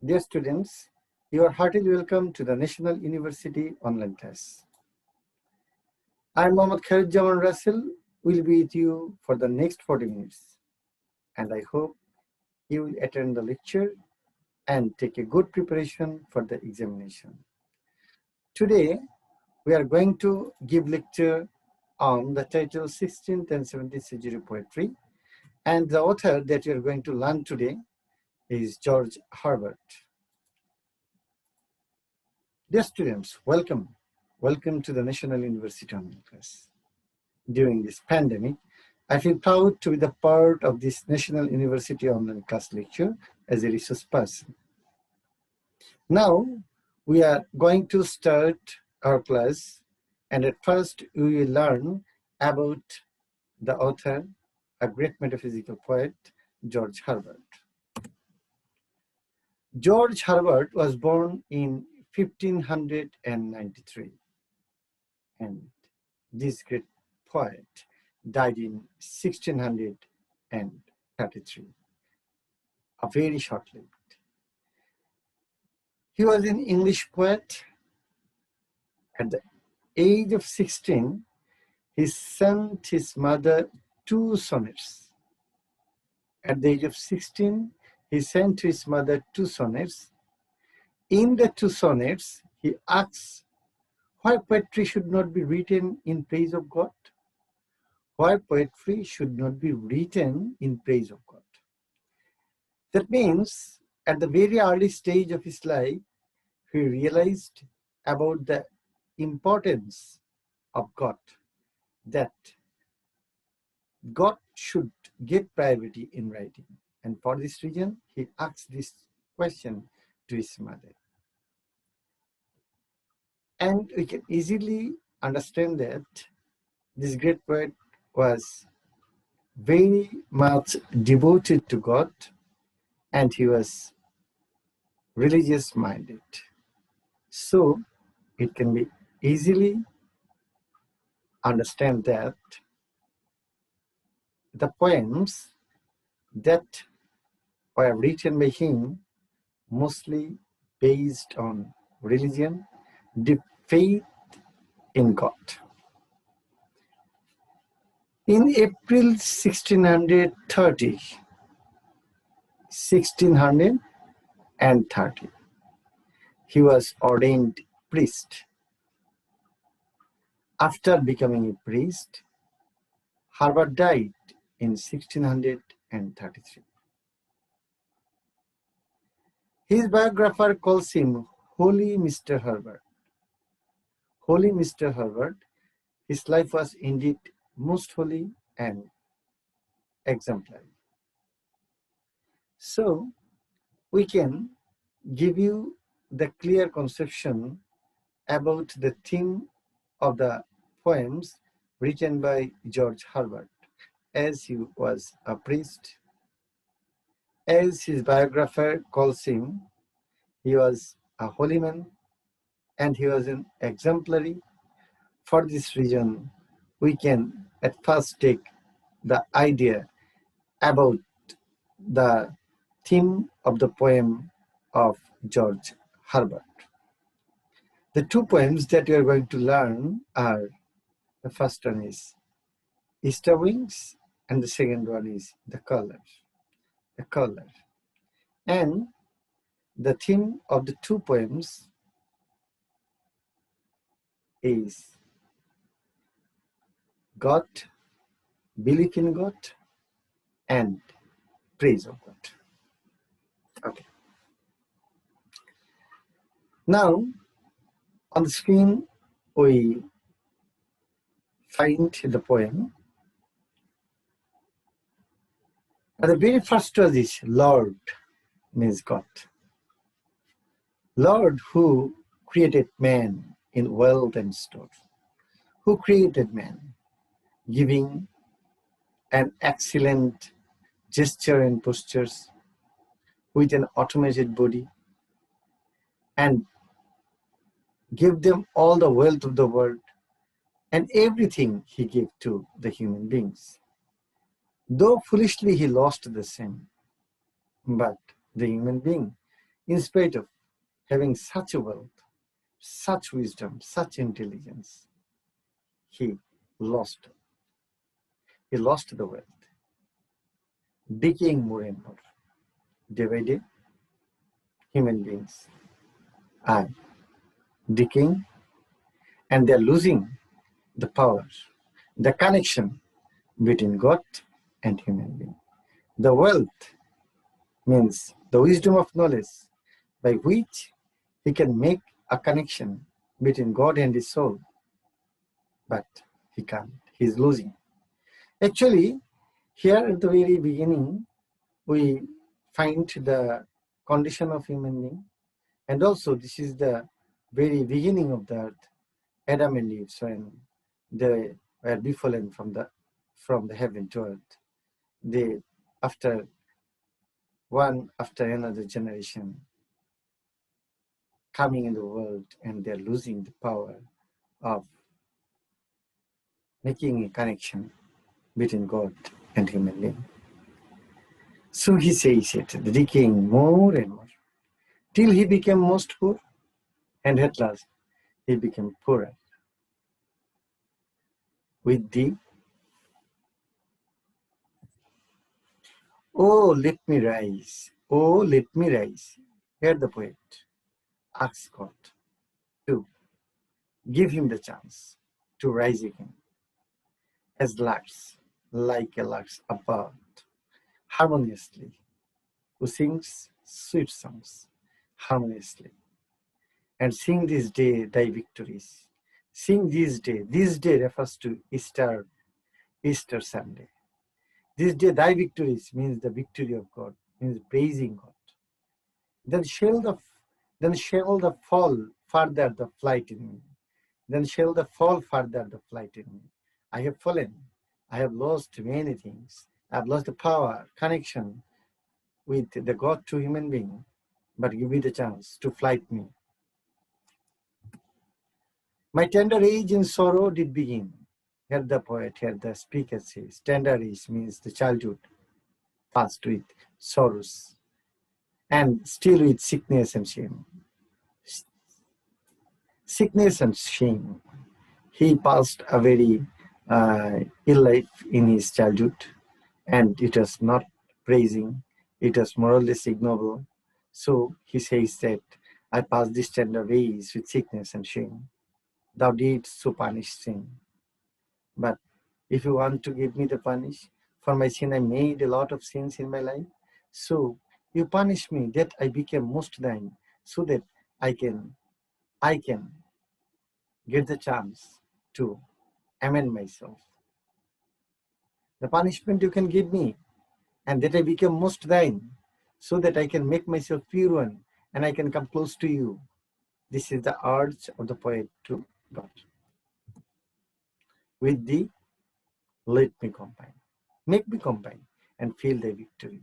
Dear students, you are heartily welcome to the National University online class. I am Mohammad Khairujjaman Russell, will be with you for the next 40 minutes. And I hope you will attend the lecture and take a good preparation for the examination. Today, we are going to give lecture on the title 16th and 17th century poetry. And the author that you are going to learn today is George Herbert. Dear students, welcome. Welcome to the National University online class. During this pandemic, I feel proud to be the part of this National University online class lecture as a resource person. Now, we are going to start our class, and at first we will learn about the author, a great metaphysical poet, George Herbert. George Herbert was born in 1593, and this great poet died in 1633, a very short-lived. He was an English poet. At the age of 16, he sent his mother 2 sonnets. At the age of 16, he sent to his mother 2 sonnets. In the 2 sonnets, he asks why poetry should not be written in praise of God. Why poetry should not be written in praise of God. That means at the very early stage of his life, he realized about the importance of God, that God should get priority in writing. And for this reason, he asked this question to his mother. And we can easily understand that this great poet was very much devoted to God, and he was religious minded. So it can be easily understand that the poems that were written by him mostly based on religion, deep faith in God. In April 1630, he was ordained priest. After becoming a priest, Herbert died in 1633. His biographer calls him Holy Mr. Herbert. Holy Mr. Herbert, his life was indeed most holy and exemplary. So, we can give you the clear conception about the theme of the poems written by George Herbert, as he was a priest. As his biographer calls him, he was a holy man and he was an exemplary. For this reason, we can at first take the idea about the theme of the poem of George Herbert. The 2 poems that we are going to learn are, the first one is Easter Wings and the second one is The Color. The Color. And the theme of the 2 poems is God, belief in God, and praise of God. Okay. Now, on the screen, we find the poem. The very first one is Lord, means God. Lord, who created man in wealth and store, who created man, giving an excellent gesture and postures with an automated body, and give them all the wealth of the world and everything he gave to the human beings. Though foolishly he lost the same, but the human being In spite of having such a wealth, such wisdom, such intelligence, he lost. He lost the wealth, decaying more and more. Day by day, human beings are decaying, and they're losing the power, the connection between God and human being. The wealth means the wisdom of knowledge by which he can make a connection between God and his soul, but he can't. He's losing. Actually, here at the very beginning, we find the condition of human being, and also this is the very beginning of the earth. Adam and Eve, when they were befallen from the heaven to earth, they after another generation coming in the world, and they're losing the power of making a connection between God and human being. So he says it, decaying more and more, till he became most poor, and at last he became poorer. With thee, oh, let me rise, oh, let me rise. Here the poet asks God to give him the chance to rise again, as larks, like a lark's above, harmoniously, who sings sweet songs harmoniously. And sing this day thy victories. Sing this day. This day refers to Easter Sunday. This day thy victories means the victory of God, means praising God. Then shall the fall further the flight in me. Then shall the fall further the flight in me. I have fallen. I have lost many things. I have lost the power, connection with the God to human being. But give me the chance to flight me. My tender age in sorrow did begin. Here the poet, here the speaker says, tender age means the childhood passed with sorrows and still with sickness and shame. Sickness and shame. He passed a very ill life in his childhood, and it was not praising, it was more or less ignoble. So he says that I passed this tender age with sickness and shame. Thou didst so punish sin. But if you want to give me the punish, for my sin I made a lot of sins in my life. So you punish me that I became most thine, so that I can get the chance to amend myself. The punishment you can give me, and that I become most thine, so that I can make myself pure one, and I can come close to you. This is the urge of the poet to God. With thee, let me combine. Make me combine and feel thy victory.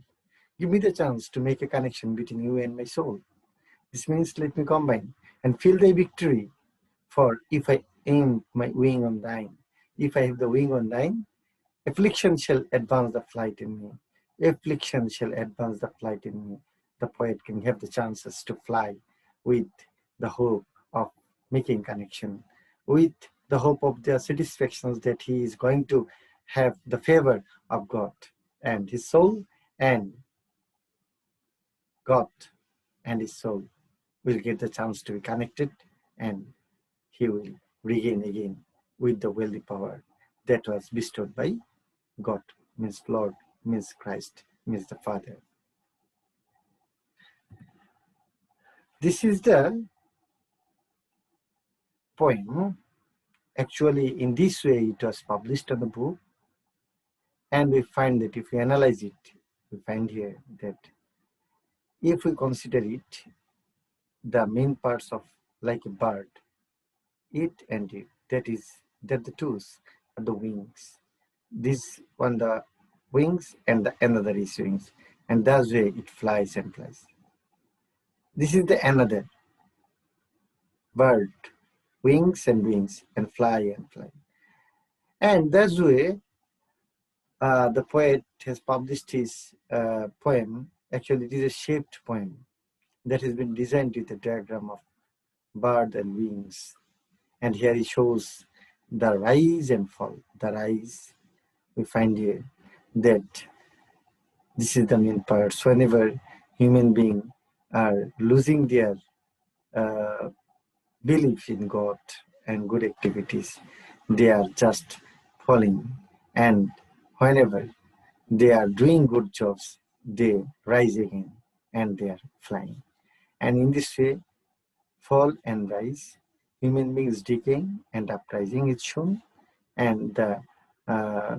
Give me the chance to make a connection between you and my soul. This means let me combine and feel thy victory. For if I aim my wing on thine, if I have the wing on thine, affliction shall advance the flight in me. Affliction shall advance the flight in me. The poet can have the chances to fly with the hope of making connection, with the hope of the satisfactions that he is going to have the favor of God and his soul, and God and his soul will get the chance to be connected, and he will regain again with the wealthy power that was bestowed by God, means Lord, means Christ, means the Father. This is the poem. Actually, in this way, it was published on the book, and we find that if we analyze it, we find here that if we consider it, the main parts of like a bird, it and it, that the tools are the wings. This one the wings, and the another is wings, and that's way it flies and flies. This is the another bird, wings and fly and fly. And that's way the poet has published his poem. Actually, it is a shaped poem. that has been designed with a diagram of bird and wings. And here he shows the rise and fall. The rise, we find here that this is the main part. So whenever human beings are losing their uh, belief in God and good activities, they are just falling. And whenever they are doing good jobs, they rise again and they are flying. And in this way, fall and rise, human beings decaying and uprising is shown. And the uh,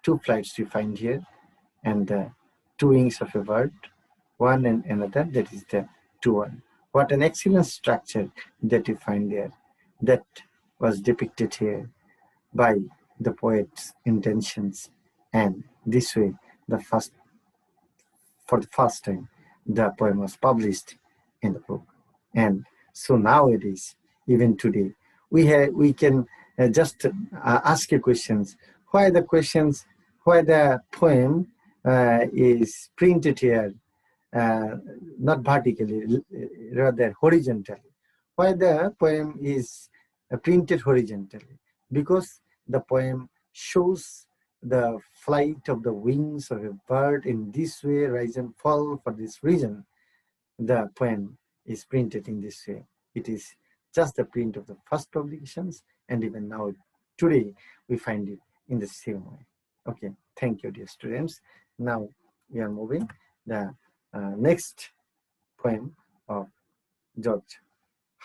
two flights we find here, and the two wings of a bird, one and another, that is the two one. What an excellent structure that you find there, that was depicted here by the poet's intentions. And this way, for the first time, the poem was published in the book. And so nowadays, even today, we can just ask you questions. Why the poem is printed here, not vertically, rather horizontally? Why the poem is printed horizontally? Because the poem shows the flight of the wings of a bird in this way, rise and fall. For this reason, the poem is printed in this way. It is just the print of the first publications, and even now, today, we find it in the same way. Okay, thank you, dear students. Now we are moving the next poem of George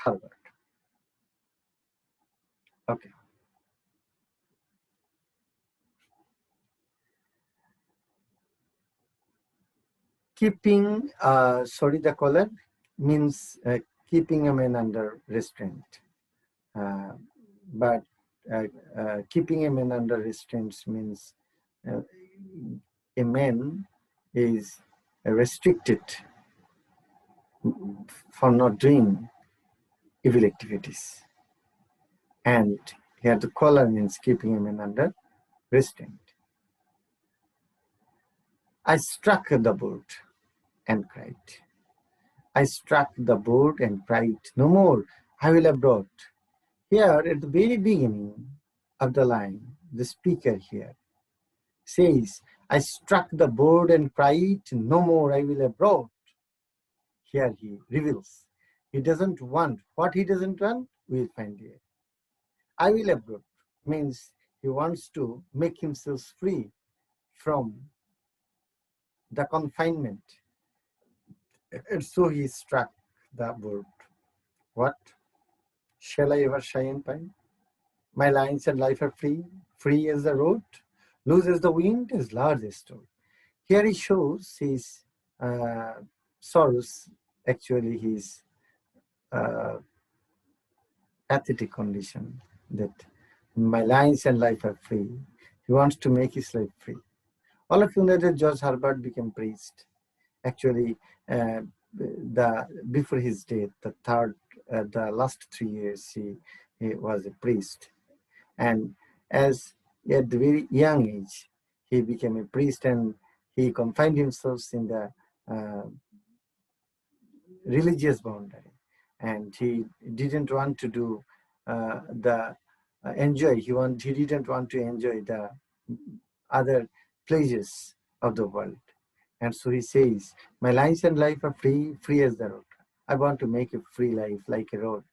Herbert. Okay. Keeping, sorry, the color means keeping a man under restraint. But keeping a man under restraints means a man is restricted for not doing evil activities. And here the collar means keeping a man under restraint. I struck the board and cried. I struck the board and cried, no more, I will abroad. Here at the very beginning of the line, the speaker here says, I struck the board and cried, no more, I will abroad. Here he reveals, he doesn't want, what he doesn't want, we'll find here. I will abroad means he wants to make himself free from the confinement. And so he struck the board. What? Shall I ever shine pine? My lines and life are free, free as the road, loose as the wind, as large as stone. Here he shows his sorrows, actually his pathetic condition, that my lines and life are free. He wants to make his life free. All of you know that George Herbert became priest. Actually, before his death, the last 3 years, he was a priest. And as at the very young age, he became a priest, and he confined himself in the religious boundary. And he didn't want to do enjoy. He didn't want to enjoy the other pleasures of the world. And so he says, my lines and life are free, free as the road. I want to make a free life like a road.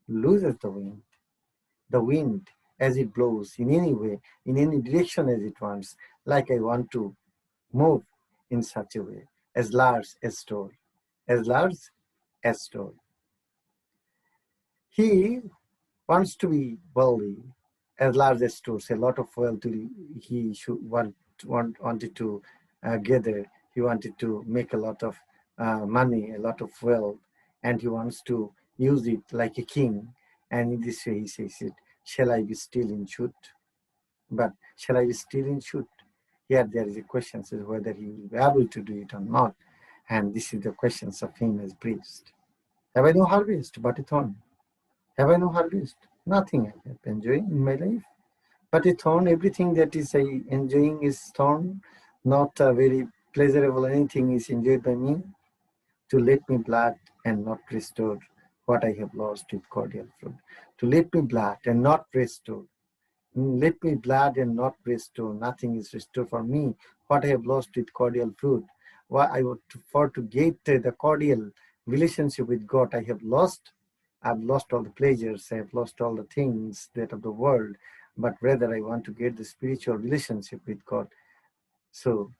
Loose as the wind as it blows in any way, in any direction as it wants, like I want to move in such a way, as large as store, as large as store. He wants to be wealthy, as large as stores, a lot of wealth he should wanted to gather. He wanted to make a lot of money, a lot of wealth, and he wants to use it like a king. And in this way he says it, shall I be still in shoot? But shall I be still in shoot? Here there is a question as whether he will be able to do it or not. And this is the questions of him as priest. Have I no harvest but a thorn? Have I no harvest? Nothing I have enjoying in my life but a thorn. Everything that is I enjoying is thorn. Not very pleasurable anything is enjoyed by me. to let me blood and not restore what I have lost with cordial fruit. To let me blood and not restore. Let me blood and not restore. Nothing is restored for me. What I have lost with cordial fruit. What I would for to get the cordial relationship with God, I have lost. I've lost all the pleasures. I have lost all the things that of the world. But rather, I want to get the spiritual relationship with God. So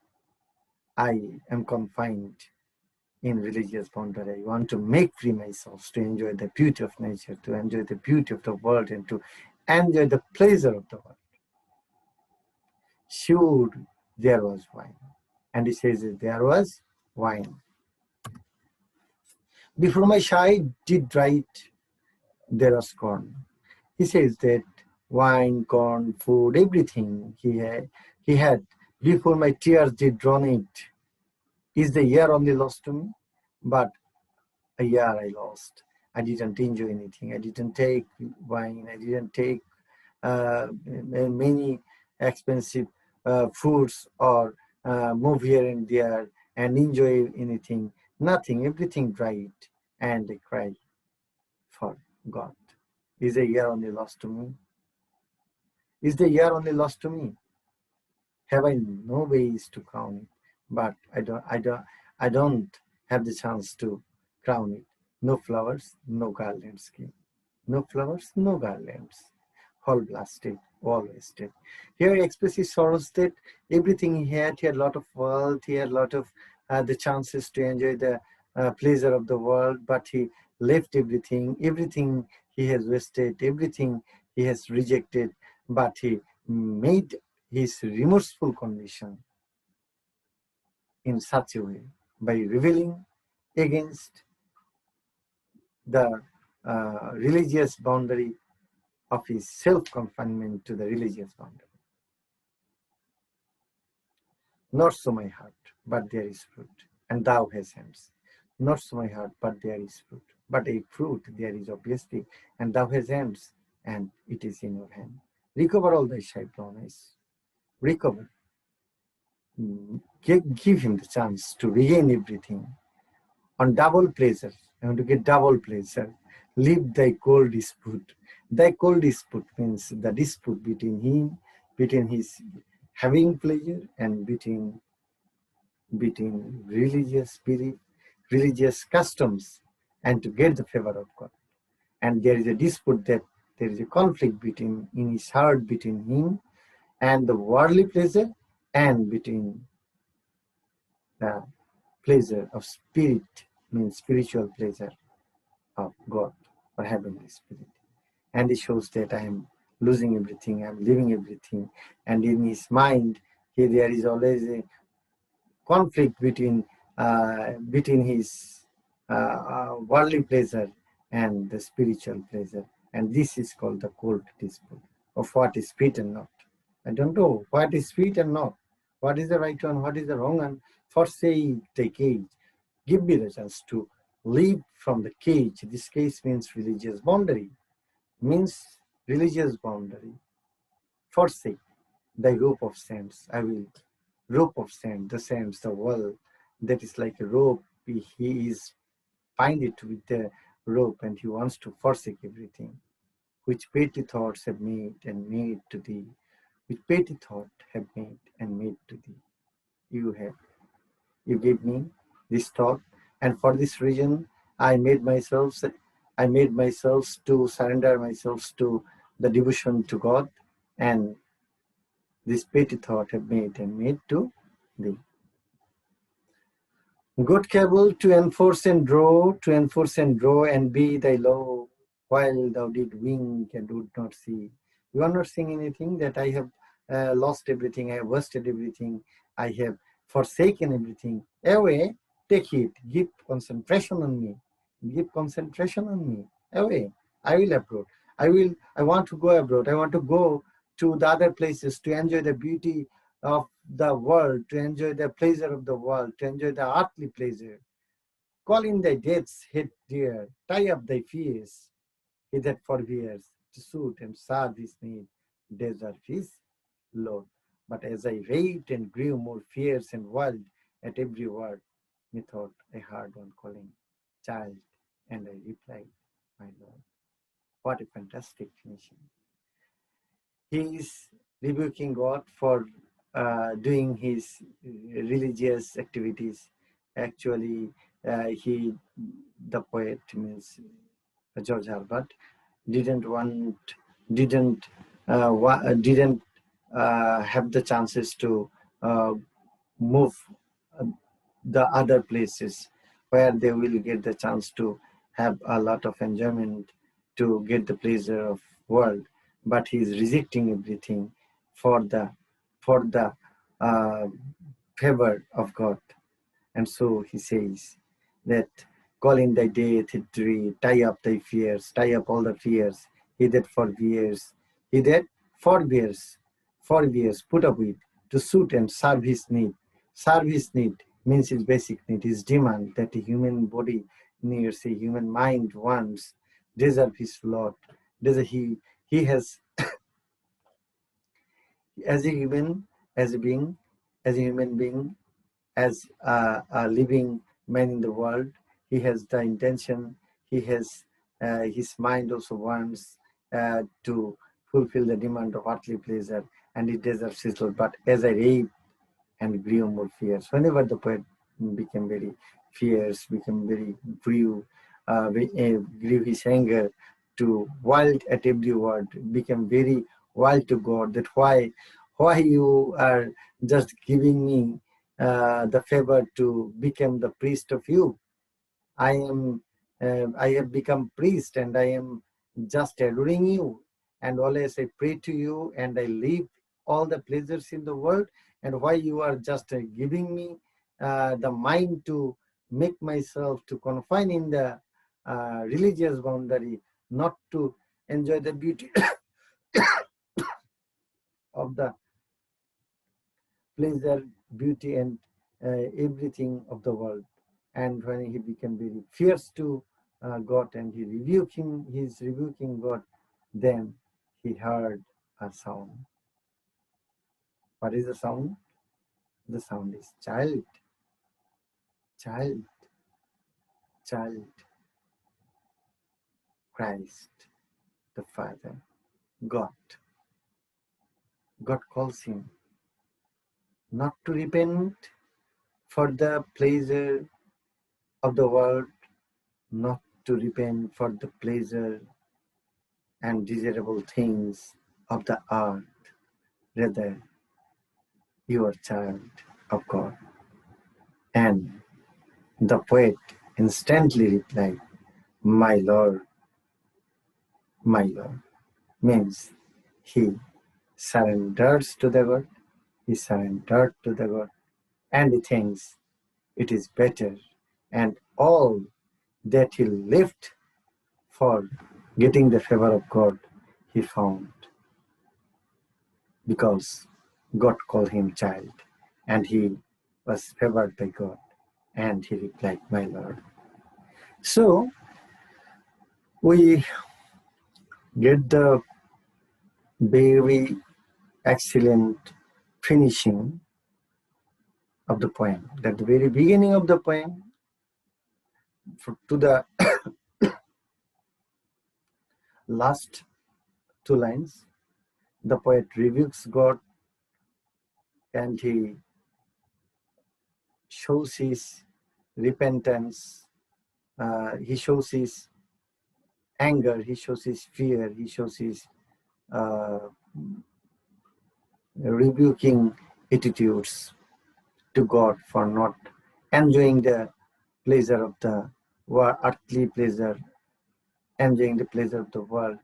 I am confined in religious boundary. I want to make free myself to enjoy the beauty of nature, to enjoy the beauty of the world, and to enjoy the pleasure of the world. Sure, there was wine. And he says that there was wine. Before my shy did right, there was corn. He says that wine, corn, food, everything he had before my tears did run it. Is the year only lost to me? But a year I lost. I didn't enjoy anything. I didn't take wine. I didn't take many expensive foods or move here and there and enjoy anything. Nothing. Everything dried, and I cry for God. Is a year only lost to me? Is the year only lost to me? Have I no ways to crown it? But I don't have the chance to crown it. No flowers, no garlands came. No flowers, no garlands. All blasted, all wasted. Here he expresses sorrows that everything he had a lot of wealth, he had a lot of the chances to enjoy the pleasure of the world, but he left everything. Everything he has wasted, everything he has rejected, but he made his remorseful condition in such a way by rebelling against the religious boundary of his self-confinement to the religious boundary. Not so my heart, but there is fruit, and thou hast hands. Not so my heart, but there is fruit. But a fruit there is obviously, and thou hast hands, and it is in your hand. Recover all thy shy-bloness. Recover. Give him the chance to regain everything on double pleasure. I want to get double pleasure. Leave thy cold dispute. Thy cold dispute means the dispute between him, between his having pleasure, and between religious belief, religious customs, and to get the favor of God. And there is a dispute, that there is a conflict between in his heart between him and the worldly pleasure, and between the pleasure of spirit, means spiritual pleasure of God or heavenly spirit. And he shows that I am losing everything, I am leaving everything. And in his mind, there is always a conflict between his worldly pleasure and the spiritual pleasure. And this is called the cold dispute of what is fit and not. I don't know what is fit and not. What is the right one? What is the wrong one? Forsake the cage. Give me the chance to leave from the cage. This cage means religious boundary. Means religious boundary. Forsake thy rope of sands. I will rope of sand, the sands, the world that is like a rope. He is binded with the rope, and he wants to forsake everything which petty thoughts have made and made to thee, which petty thought have made and made to thee. You gave me this thought, and for this reason I made myself to surrender myself to the devotion to God, and this petty thought have made and made to thee. Good cable to enforce and draw, and be thy law, while thou did wink and would not see. You are not seeing anything, that I have lost everything, I have wasted everything, I have forsaken everything. Away, take it, give concentration on me, away. I will abroad. I want to go abroad. I want to go to the other places to enjoy the beauty of the world, to enjoy the pleasure of the world, to enjoy the earthly pleasure. Call in thy death's head, dear, tie up thy fears, he that forbears to suit and serve his need, deserve his Lord. But as I raved and grew more fierce and wild at every word, Methought I heard one calling, child, and I replied, my Lord. What a fantastic finishing. He is rebuking God for doing his religious activities. Actually, the poet means George Herbert, didn't want, didn't, didn't have the chances to uh, move uh, the other places where they will get the chance to have a lot of enjoyment, to get the pleasure of world, but he is rejecting everything for the uh, favor of God. And so he says that call in thy day, victory, tie up thy fears, tie up all the fears. He that forbears, he that forbears, put up with, to suit and serve his need. Serve his need means his basic need, his demand that a human body needs, a human mind wants, deserve his lot. He has, as a human, as a being, as a human being, as a living man in the world, he has the intention, he has his mind also wants to fulfill the demand of earthly pleasure, and he deserves his Lord. But as I read and grew more fierce, whenever the poet became very fierce, became very grew his anger to wild at every word, became very wild to God, that why you are just giving me the favor to become the priest of you. I have become priest and I am just adoring you, and always I pray to you and I leave all the pleasures in the world, and why you are just giving me the mind to make myself to confine in the religious boundary, not to enjoy the beauty of the pleasure, beauty, and everything of the world. And when he became very fierce to God and he's rebuking God, then he heard a sound. What is the sound? The sound is child, child, child. Christ, the Father, God. God calls him not to repent for the pleasure of the world, not to repent for the pleasure and desirable things of the earth. Rather, you are child of God. And the poet instantly replied, my Lord, my Lord, means he surrenders to the God, he surrendered to the God, and he thinks it is better, and all that he left for getting the favor of God, he found, because God called him child, and he was favored by God, and he replied, my Lord. So we get the very excellent finishing of the poem. At the very beginning of the poem, to the last two lines, the poet rebukes God and he shows his repentance, he shows his anger, he shows his fear, he shows his uh, rebuking attitudes to God for not enjoying the pleasure of the earthly pleasure, enjoying the pleasure of the world.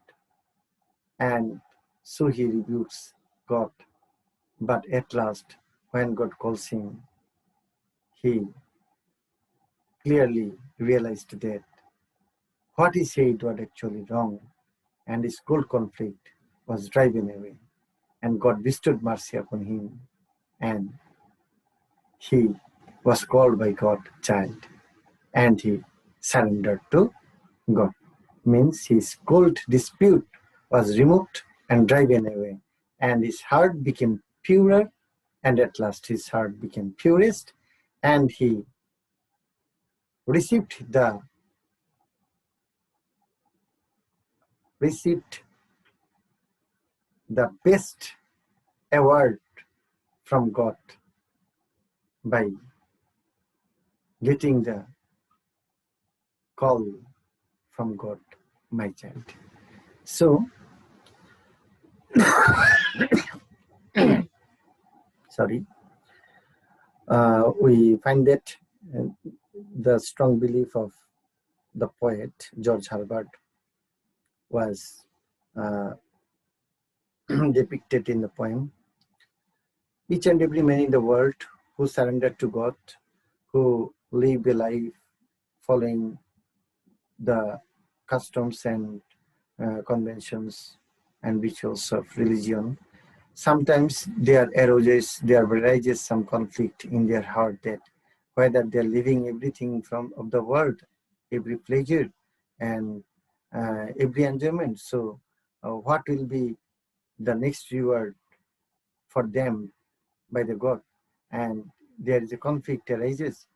And so he rebukes God. But at last, when God calls him, he clearly realized that what he said was actually wrong, and his cold conflict was driven away. And God bestowed mercy upon him, and he was called by God child, and he surrendered to God. Means his cold dispute was removed and driven away, and his heart became purer, and at last his heart became purest, and he received the best award from God by getting the call from God, my child. So, sorry, we find that the strong belief of the poet George Herbert was depicted in the poem. Each and every man in the world who surrendered to God, who lived a life following the customs and conventions and rituals of religion, sometimes there arises some conflict in their heart, that whether they're living everything of the world, every pleasure and every enjoyment. So what will be the next reward for them by the God? And there is a conflict arises.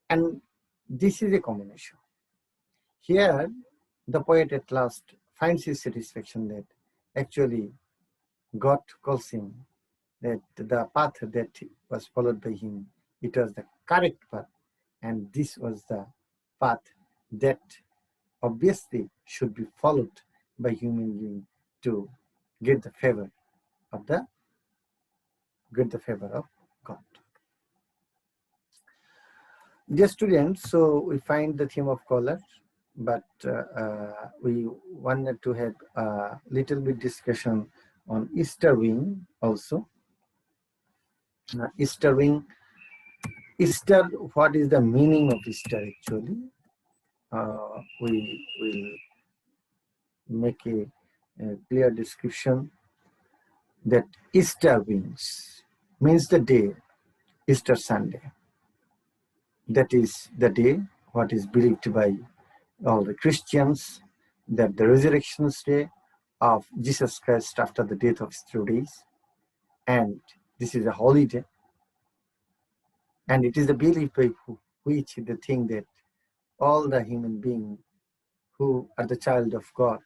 And this is a combination. Here, the poet at last finds his satisfaction that actually God calls him, that the path that was followed by him, it was the correct path. And this was the path that obviously should be followed by human being to get the favor of God. Dear students, so we find the theme of color, but we wanted to have a little bit discussion on Easter wing also. Easter wing. Easter, what is the meaning of Easter actually? We will make a clear description that Easter wings means the day, Easter Sunday. That is the day what is believed by all the Christians, that the resurrection's day of Jesus Christ after the death of 3 days. And this is a holiday. And it is the belief by which they think that all the human beings who are the child of God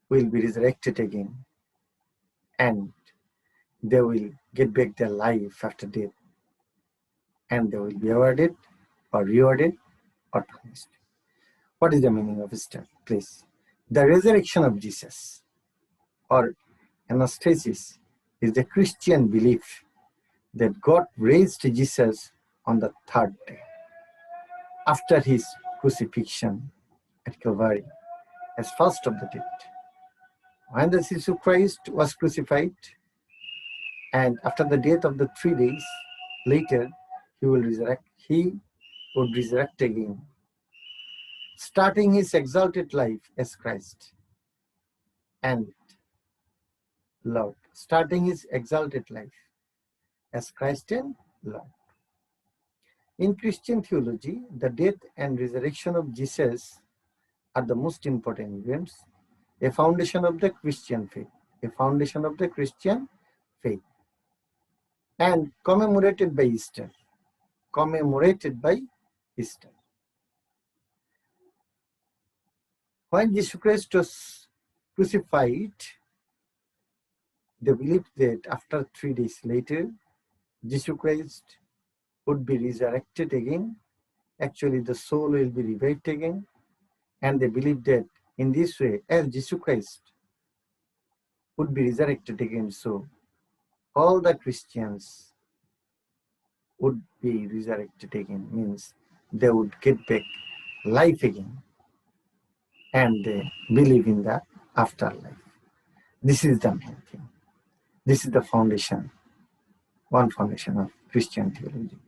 will be resurrected again. And they will get back their life after death. And they will be awarded or rewarded or punished. What is the meaning of Easter, please? The resurrection of Jesus or anastasis is the Christian belief that God raised Jesus on the 3rd day after his crucifixion at Calvary as first of the dead. When the Jesus Christ was crucified, and after the death of the 3 days later, he would resurrect again, starting his exalted life as Christ and Lord, starting his exalted life as Christ and Lord. In Christian theology, the death and resurrection of Jesus are the most important events, a foundation of the Christian faith, and commemorated by Easter. When Jesus Christ was crucified, they believed that after 3 days later, Jesus Christ would be resurrected again. Actually, the soul will be revived again. And they believed that in this way, as Jesus Christ would be resurrected again, so all the Christians would be resurrected again, means they would get back life again. And they believe in the afterlife. This is the main thing. This is the foundation, one foundation of Christian theology.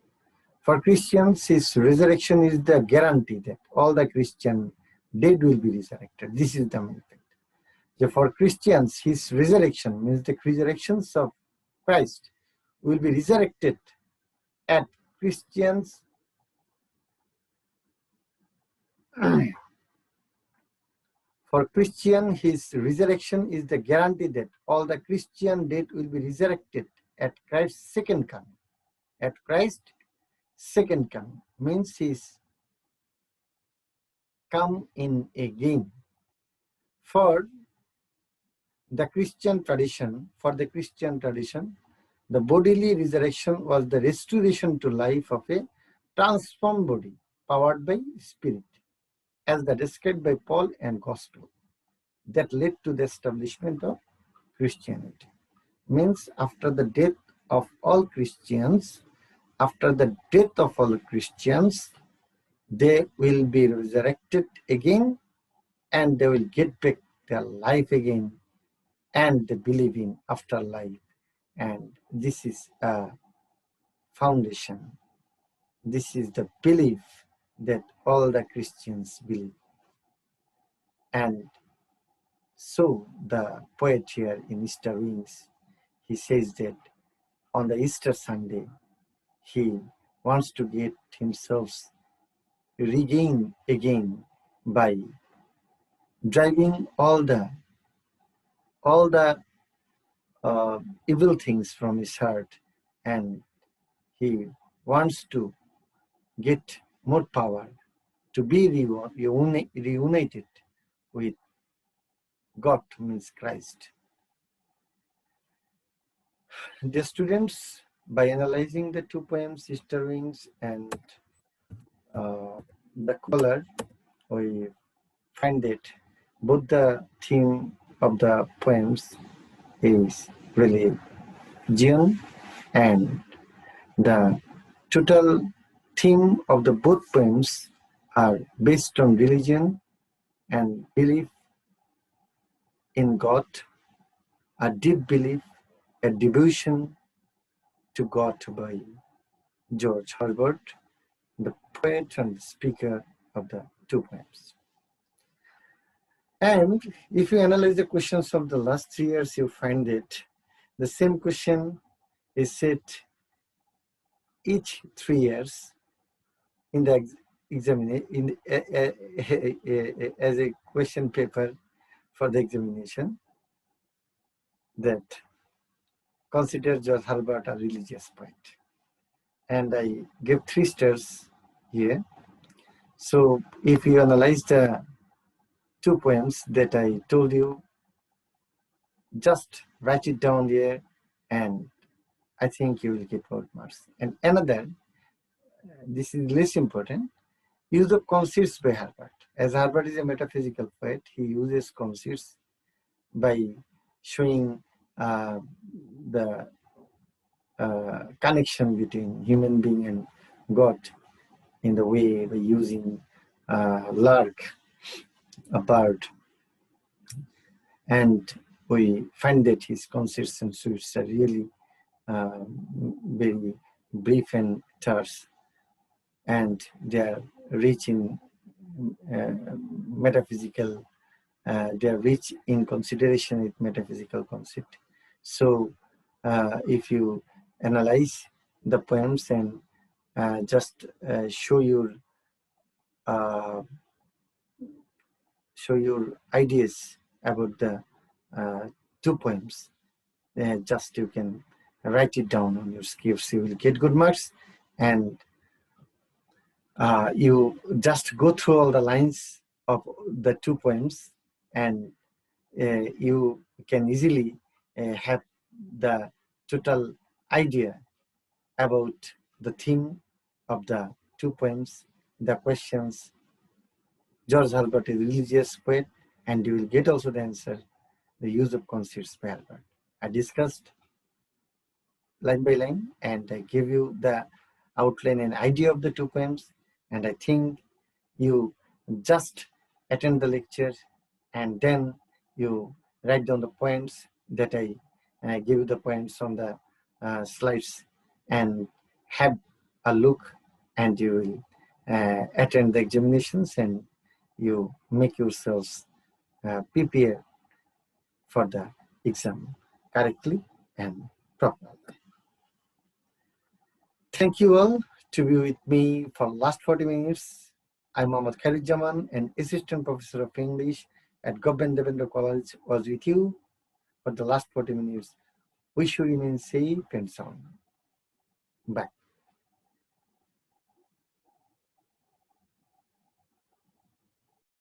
For Christians, his resurrection is the guarantee that all the Christian dead will be resurrected. This is the main fact. So for Christians, his resurrection means the resurrections of Christ will be resurrected at Christians. For Christian, his resurrection is the guarantee that all the Christian dead will be resurrected at Christ's second coming. At Christ's second coming means his come in again. For the Christian tradition, the bodily resurrection was the restoration to life of a transformed body, powered by Spirit, as described by Paul and Gospel, that led to the establishment of Christianity. Means after the death of all Christians, they will be resurrected again, and they will get back their life again, and they believe in afterlife. And this is a foundation. This is the belief that all the Christians believe. And so the poet here in Easter Wings, he says that on the Easter Sunday, he wants to get himself regained again by driving all the evil things from his heart, and he wants to get more power to be reunited with God, means Christ. The students, by analyzing the two poems, Easter Wings and the Collar, we find that both the theme of the poems is really June, and the total theme of the both poems are based on religion and belief in God, a deep belief, a devotion to God by George Herbert, the poet and speaker of the two poems. And if you analyze the questions of the last 3 years, you find that the same question is set each 3 years in the examination as a question paper for the examination, that consider George Herbert a religious poet. And I give 3 stars here. So if you analyze the 2 poems that I told you, just write it down here, and I think you will get more marks. And another, this is less important, use of conceits by Herbert. As Herbert is a metaphysical poet, he uses conceits by showing the connection between human being and God in the way by using lark, a bird. And we find that his concerts and suites are really very brief and terse, and they are rich in metaphysical, they are rich in consideration with metaphysical concept. So if you analyze the poems and just show your ideas about the 2 poems, just you can write it down on your scripts, you will get good marks. And you just go through all the lines of the 2 poems, and you can easily have the total idea about the theme of the 2 poems, the questions. George Herbert is a religious poet, and you will get also the answer, the use of conceits by Herbert. I discussed line by line, and I give you the outline and idea of the 2 poems, and I think you just attend the lecture, and then you write down the points that I give you the points on the slides, and have a look, and you will attend the examinations, and you make yourselves prepare for the exam correctly and properly. Thank you all to be with me for last 40 minutes. I'm Mohammad Khalid-Jaman, an assistant professor of English at Government Devendra College, was with you for the last 40 minutes. Wish you remain safe and sound. Bye.